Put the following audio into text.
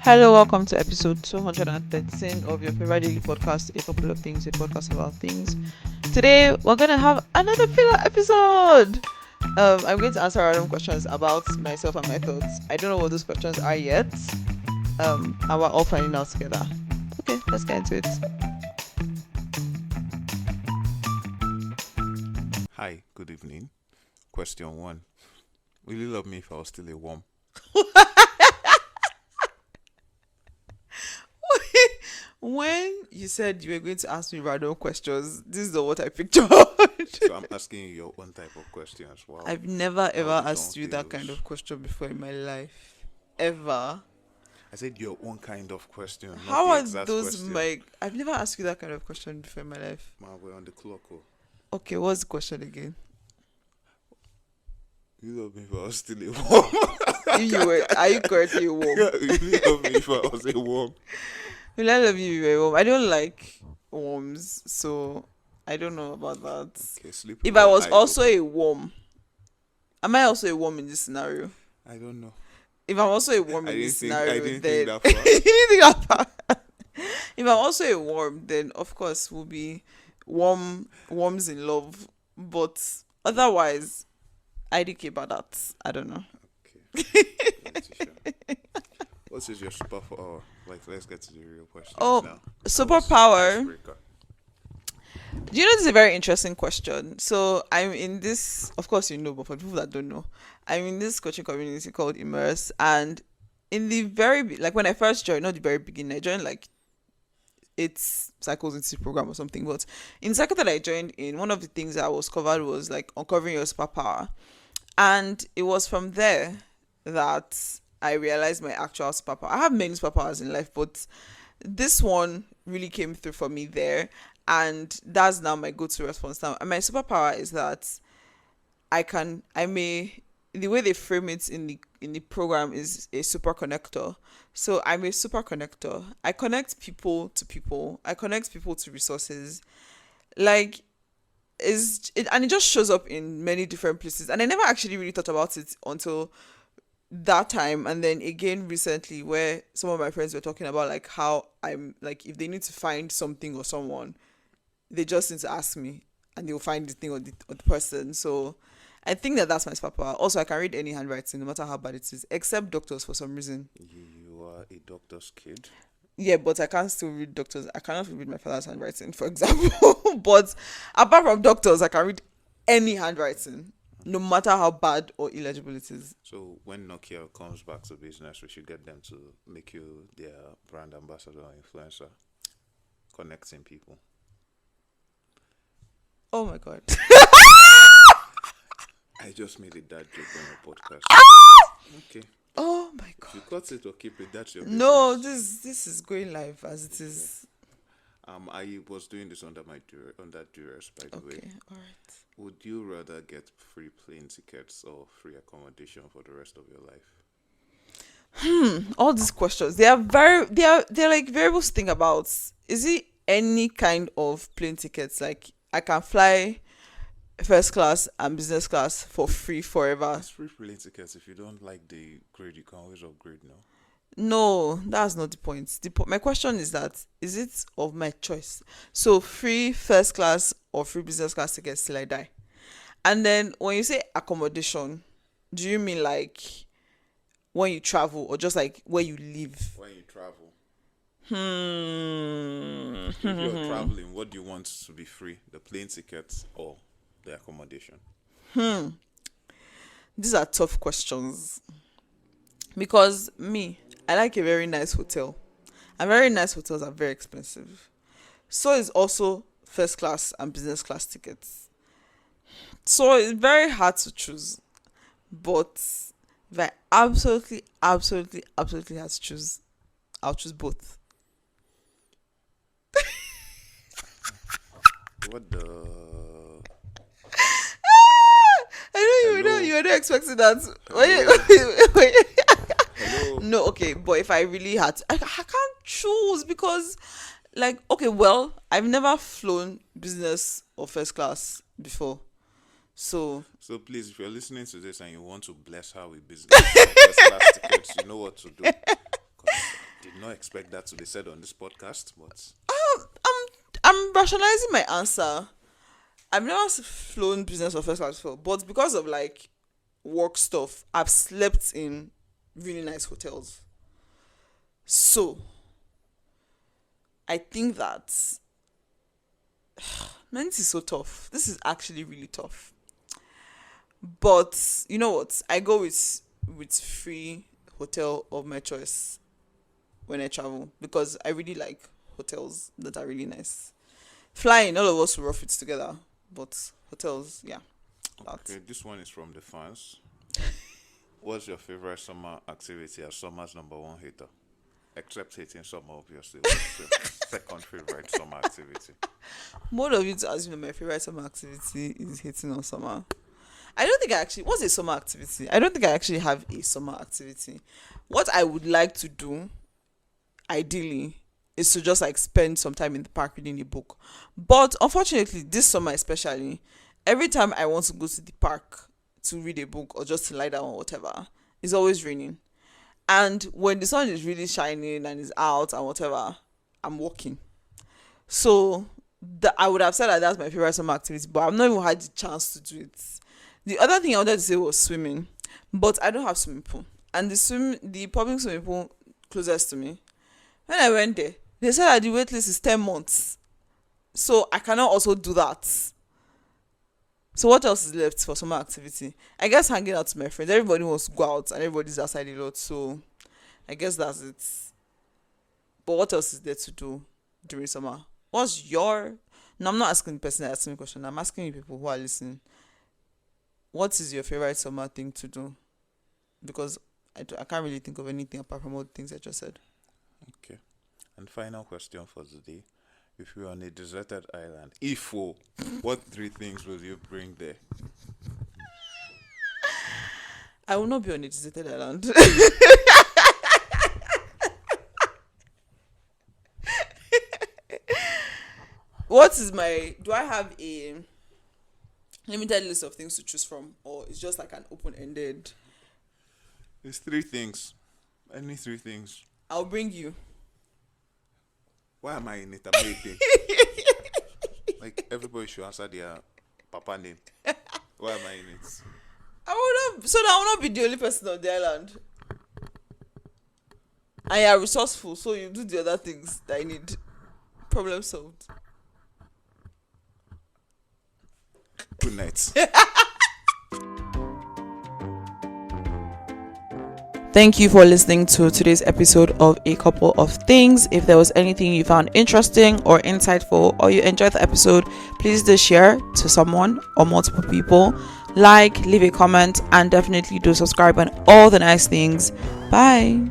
Hello, welcome to episode 213 of your favorite daily podcast, A Couple of Things, a podcast about things. Today, we're going to have another filler episode. I'm going to answer random questions about myself and my thoughts. I don't know what those questions are yet, and we're all finding out together. Okay, let's get into it. Hi, good evening. Question 1. Will you love me if I was still a worm? When you said you were going to ask me random questions, this is not what I pictured. So I'm asking you your own type of questions. Wow. I've never ever this asked one you that kind feels- of question before in my life. Ever. I said your own kind of question. Not How the are exact those question. I've never asked you that kind of question before in my life. Man, we're on the clock. Oh. Okay, what's the question again? You love me if I was still a worm. Are you currently a worm? Will you love me if I was a worm? Will I love you if you're a worm? I don't like worms, so I don't know about that. Okay, sleep. If with I your was eyes also open. a worm, am I also a worm in this scenario? I don't know. If I'm also a worm I in this didn't think- I scenario, didn't then think that far. you didn't think that far. If I'm also a worm, then of course we'll be worms in love. But otherwise, I didn't care about that. I don't know. What is your superpower? Like, let's get to the real questions Oh, now. superpower. Icebreaker. Do you know this is a very interesting question? So I'm in this, of course you know, but for people that don't know, I'm in this coaching community called Immerse, and in the like when I first joined, not the very beginning, I joined like 8 cycles into the program or something. But in the cycle that I joined in, one of the things that was covered was like uncovering your superpower, and it was from there that I realized my actual superpower. I have many superpowers in life, but this one really came through for me there, and that's now my go-to response now. And my superpower is that the way they frame it in the program is a super connector. So I'm a super connector. I connect people to people. I connect people to resources. Like and it just shows up in many different places. And I never actually really thought about it until that time, and then again recently, where some of my friends were talking about like how I'm like, if they need to find something or someone, they just need to ask me and they'll find the thing or the person. So I think that that's my superpower. Also, I can read any handwriting no matter how bad it is, except doctors for some reason. You are a doctor's kid. Yeah, but I can still read doctors. I cannot read my father's handwriting, for example. But apart from doctors, I can read any handwriting, no matter how bad or illegible it is. So when Nokia comes back to business, we should get them to make you their brand ambassador or influencer, connecting people. Oh my god. I just made a dad joke on your podcast. Okay. Oh my If god. you cut it or keep it, that's your business. No, this is going live as it is. I was doing this under duress, by the way. Okay, all right. Would you rather get free plane tickets or free accommodation for the rest of your life? All these questions, they're like variables to think about. Is it any kind of plane tickets? Like I can fly first class and business class for free forever? It's free plane tickets. If you don't like the grade, you can always upgrade now. No, that's not the point. My question is that, is it of my choice? So free first class or free business class tickets till I die? And then when you say accommodation, do you mean like when you travel or just like where you live? When you travel. Hmm. If you're traveling, what do you want to be free? The plane tickets or the accommodation? These are tough questions. Because I like a very nice hotel. And very nice hotels are very expensive. So is also first class and business class tickets. So it's very hard to choose. But if I absolutely had to choose, I'll choose both. What the? I know Hello? you were not expecting that. Hello? Wait. Hello? No, okay, but if I really had to, I can't choose because, like, okay, well, I've never flown business or first class before. So please, if you're listening to this and you want to bless her with business or first class tickets, you know what to do. God did not expect that to be said on this podcast, but I'm rationalizing my answer. I've never flown business or first class before, but because of like work stuff, I've slept in really nice hotels. So I think that man, this is so tough. This is actually really tough. But you know what? I go with free hotel of my choice when I travel because I really like hotels that are really nice. Flying, all of us will rough it together, but hotels, yeah, that. okay, this one is from the fans. What's your favorite summer activity as summer's number one hater? Except hating summer, obviously. What's your second favorite summer activity? More of you to assume that my favorite summer activity is hitting on summer. I don't think I actually. What's a summer activity? I don't think I actually have a summer activity. What I would like to do, ideally, is to just like spend some time in the park reading a book. But unfortunately, this summer especially, every time I want to go to the park to read a book or just to lie down or whatever, it's always raining. And when the sun is really shining and is out and whatever, I'm walking. So I would have said that that's my favorite summer activity, but I've not even had the chance to do it. The other thing I wanted to say was swimming, but I don't have swimming pool. And the public swimming pool closest to me, when I went there, they said that the wait list is 10 months. So I cannot also do that. So what else is left for summer activity? I guess hanging out with my friends. Everybody wants to go out and everybody's outside a lot. So I guess that's it. But what else is there to do during summer? What's your... No, I'm not asking the person that asked me a question. I'm asking you people who are listening. What is your favorite summer thing to do? Because I can't really think of anything apart from all the things I just said. Okay. And final question for today. If you're on a deserted island, what 3 things will you bring there? I will not be on a deserted island. What is my... Do I have a limited list of things to choose from? Or it's just like an open-ended... It's 3 things. Any 3 things. I'll bring you. Why am I in it? I'm waiting. Like, everybody should answer their papa name. Why am I in it? So that I will not be the only person on the island. And you are resourceful, so you do the other things that I need. Problem solved. Good night. Thank you for listening to today's episode of A Couple of Things. If there was anything you found interesting or insightful or you enjoyed the episode, please do share to someone or multiple people. Like, leave a comment, and definitely do subscribe and all the nice things. Bye.